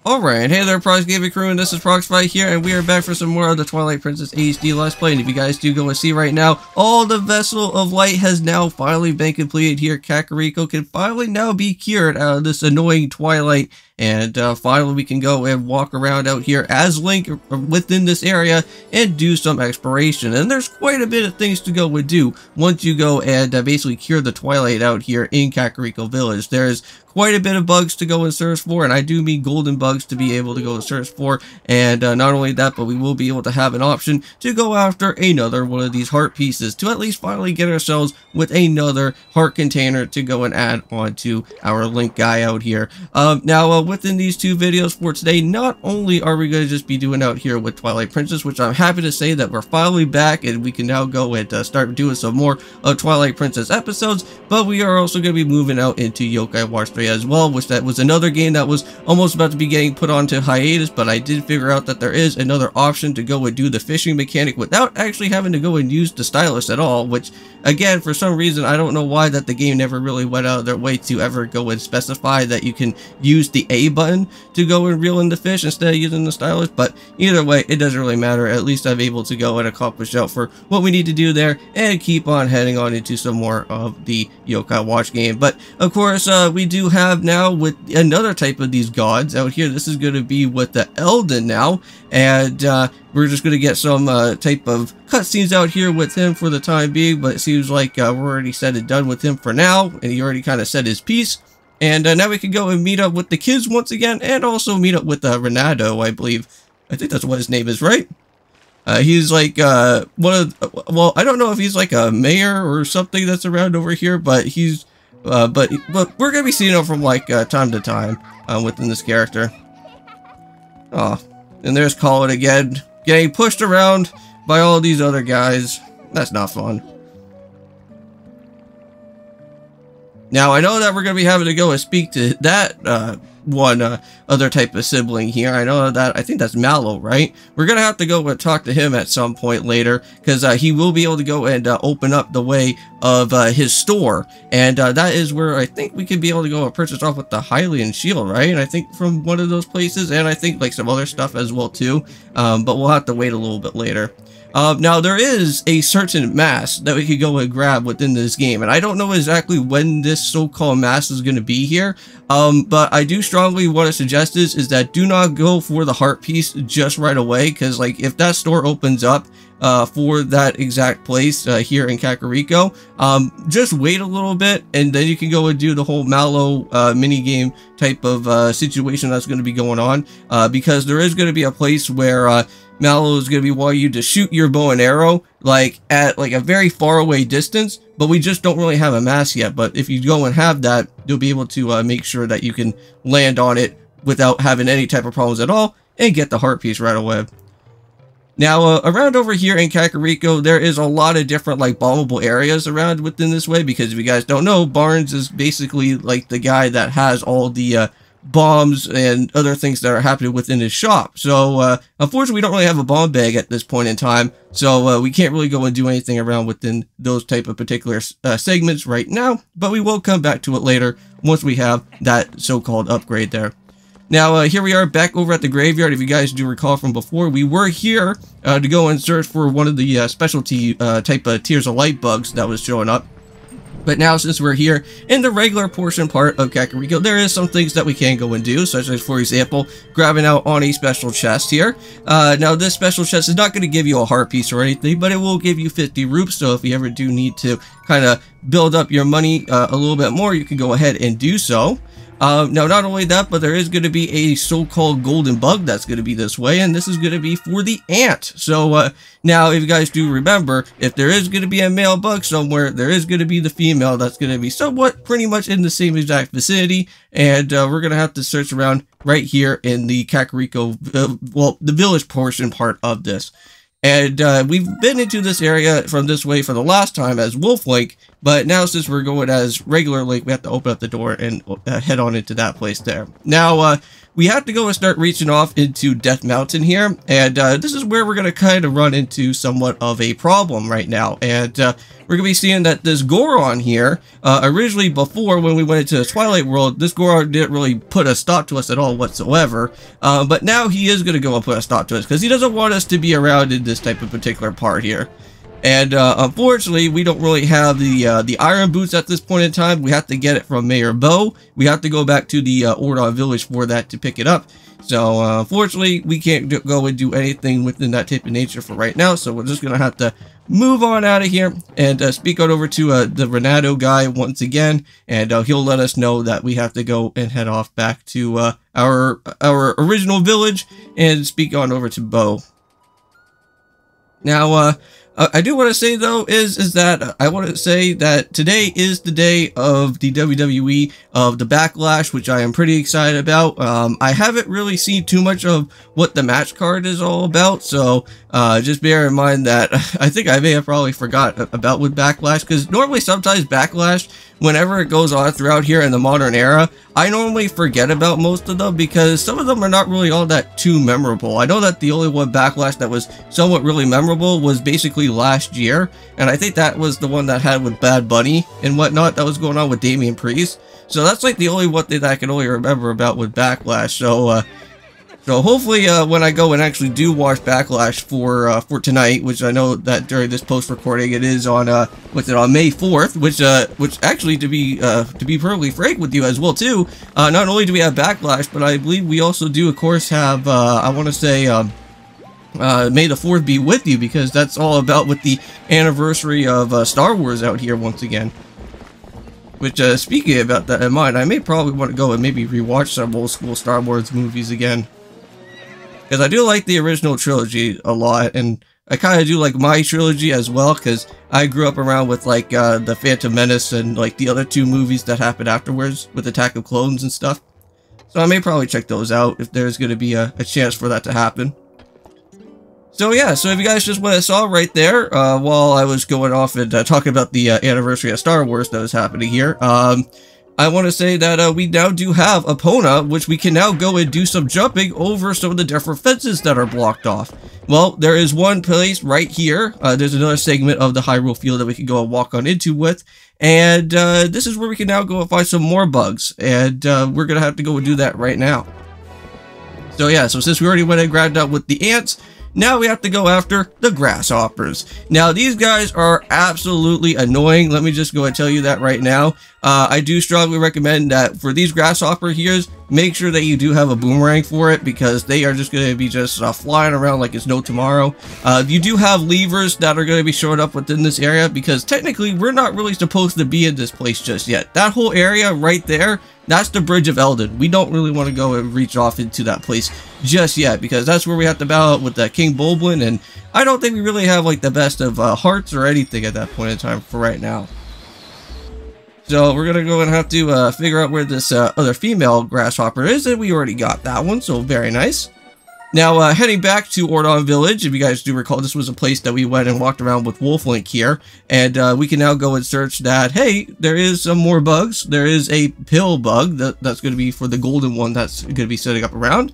Alright, hey there Prox Gaming Crew, and this is Proxify here, and we are back for some more of the Twilight Princess HD Let's Play. And if you guys do go and see right now, all the Vessel of Light has now finally been completed here. Kakariko can finally now be cured out of this annoying Twilight, and finally we can go and walk around out here as Link within this area and do some exploration. And there's quite a bit of things to go and do once you go and basically cure the Twilight out here in Kakariko Village. There's quite a bit of bugs to go and search for, and I do mean golden bugs to be able to go and search for. And not only that, but we will be able to have an option to go after another one of these heart pieces to at least finally get ourselves with another heart container to go and add onto our Link guy out here. Now within these two videos for today, not only are we going to just be doing out here with Twilight Princess, which I'm happy to say that we're finally back and we can now go and start doing some more Twilight Princess episodes, but we are also going to be moving out into Yokai Watch 3 as well, which that was another game that was almost about to be getting put onto hiatus, but I did figure out that there is another option to go and do the fishing mechanic without actually having to go and use the stylus at all, which again, for some reason, I don't know why that the game never really went out of their way to ever go and specify that you can use the A button to go and reel in the fish instead of using the stylus, but either way, it doesn't really matter. At least I'm able to go and accomplish out for what we need to do there and keep on heading on into some more of the Yokai Watch game. But of course, we do have now with another type of these gods out here. This is going to be with the Elden now, and we're just going to get some type of cutscenes out here with him for the time being, but it seems like we're already said and done with him for now, and he already kind of said his piece. And now we can go and meet up with the kids once again, and also meet up with Renato, I believe. I think that's what his name is, right? He's like one of, well, I don't know if he's like a mayor or something that's around over here, but he's but we're gonna be seeing him from like time to time within this character. Oh, and there's Colin again, getting pushed around by all these other guys. That's not fun. Now, I know that we're going to be having to go and speak to that one other type of sibling here. I know that, I think that's Mallow, right? We're going to have to go and talk to him at some point later, because he will be able to go and open up the way of his store. And that is where I think we could be able to go and purchase off with the Hylian shield, right? And I think from one of those places, and I think like some other stuff as well too. But we'll have to wait a little bit later. Now, there is a certain mask that we could go and grab within this game, and I don't know exactly when this so-called mask is going to be here, but I do strongly want to suggest is that do not go for the heart piece just right away, because like if that store opens up for that exact place here in Kakariko, just wait a little bit, and then you can go and do the whole Mallow mini game type of situation that's going to be going on, because there is going to be a place where Mallow is going to be wanting you to shoot your bow and arrow like at like a very far away distance, but we just don't really have a mask yet. But if you go and have that, you'll be able to make sure that you can land on it without having any type of problems at all and get the heart piece right away. Now, around over here in Kakariko, there is a lot of different, like, bombable areas around within this way, because if you guys don't know, Barnes is basically, like, the guy that has all the, bombs and other things that are happening within his shop. So, unfortunately, we don't really have a bomb bag at this point in time, so we can't really go and do anything around within those type of particular segments right now, but we will come back to it later once we have that so-called upgrade there. Now, here we are back over at the graveyard. If you guys do recall from before, we were here to go and search for one of the specialty type of Tears of Light bugs that was showing up. But now, since we're here in the regular portion part of Kakariko, there is some things that we can go and do, such as, for example, grabbing out on a special chest here. Now, this special chest is not going to give you a heart piece or anything, but it will give you 50 rupees, so if you ever do need to kind of build up your money a little bit more, you can go ahead and do so. Now, not only that, but there is going to be a so-called golden bug that's going to be this way, and this is going to be for the ant. So, now, if you guys do remember, if there is going to be a male bug somewhere, there is going to be the female that's going to be somewhat pretty much in the same exact vicinity, and we're going to have to search around right here in the Kakariko, well, the village portion part of this. And we've been into this area from this way for the last time as Wolf Link, But now, since we're going as regular Link, we have to open up the door and head on into that place there. Now, we have to go and start reaching off into Death Mountain here, and this is where we're going to kind of run into somewhat of a problem right now. And we're going to be seeing that this Goron here, originally before when we went into the Twilight World, this Goron didn't really put a stop to us at all whatsoever. But now he is going to go and put a stop to us because he doesn't want us to be around in this type of particular part here. And unfortunately, we don't really have the iron boots at this point in time. We have to get it from Mayor Bo. We have to go back to the Ordon village for that to pick it up. So unfortunately, we can't go and do anything within that type of nature for right now. So we're just going to have to move on out of here and speak on over to the Renato guy once again. And he'll let us know that we have to go and head off back to our original village and speak on over to Bo. Now, I do want to say, though, is that I want to say that today is the day of the WWE of the Backlash, which I am pretty excited about. I haven't really seen too much of what the match card is all about, so just bear in mind that I think I may have probably forgot about with Backlash, because normally sometimes Backlash, whenever it goes on throughout here in the modern era, I normally forget about most of them because some of them are not really all that too memorable. I know that the only one Backlash that was somewhat really memorable was basically last year, and I think that was the one that had with Bad Bunny and whatnot that was going on with Damian Priest. So that's like the only one thing that I can only remember about with Backlash. So hopefully when I go and actually do watch Backlash for tonight, which I know that during this post recording it is on on May 4th, which actually to be perfectly frank with you as well too, not only do we have Backlash, but I believe we also do of course have I want to say May the 4th be with you, because that's all about with the anniversary of Star Wars out here once again. Which, speaking about that in mind, I may probably want to go and maybe rewatch some old school Star Wars movies again. Because I do like the original trilogy a lot, and I kind of do like my trilogy as well, because I grew up around with like the Phantom Menace and like the other two movies that happened afterwards with Attack of Clones and stuff. So I may probably check those out if there's going to be a chance for that to happen. So yeah, so if you guys just what I saw right there, while I was going off and talking about the anniversary of Star Wars that was happening here, I want to say that we now do have Epona, which we can now go and do some jumping over some of the different fences that are blocked off. Well, there is one place right here. There's another segment of the Hyrule field that we can go and walk on into with. And this is where we can now go and find some more bugs. And we're going to have to go and do that right now. So yeah, so since we already went and grabbed up with the ants, now we have to go after the grasshoppers. Now, these guys are absolutely annoying. Let me just go and tell you that right now. I do strongly recommend that for these grasshopper here, make sure that you do have a boomerang for it, because they are just going to be just flying around like it's no tomorrow. You do have levers that are going to be showing up within this area, because technically we're not really supposed to be in this place just yet. That whole area right there, that's the Bridge of Eldin. We don't really want to go and reach off into that place just yet, because that's where we have to battle with King Bulblin, and I don't think we really have like the best of hearts or anything at that point in time for right now. So we're gonna go and have to figure out where this other female grasshopper is, and we already got that one, so very nice. Now, heading back to Ordon Village, if you guys do recall, this was a place that we went and walked around with Wolf Link here, and we can now go and search that, hey, there is some more bugs. There is a pill bug that's going to be for the golden one that's going to be setting up around.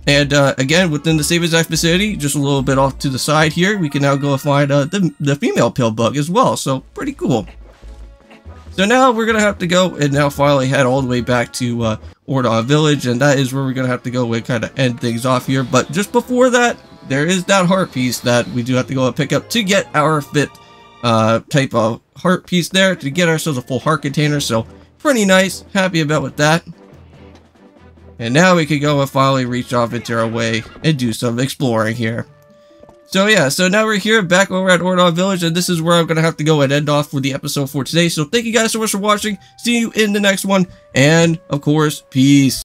And again, within the Save Exact vicinity, just a little bit off to the side here, we can now go and find the female pill bug as well, so pretty cool. So now we're going to have to go and now finally head all the way back to Ordon Village, and that is where we're going to have to go and kind of end things off here. But just before that, there is that heart piece that we do have to go and pick up to get our fit type of heart piece there, to get ourselves a full heart container. So pretty nice, happy about with that. And now we can go and finally reach off into our way and do some exploring here. So yeah, so now we're here back over at Ordon Village, and this is where I'm going to have to go and end off for the episode for today. So thank you guys so much for watching. See you in the next one, and of course, peace.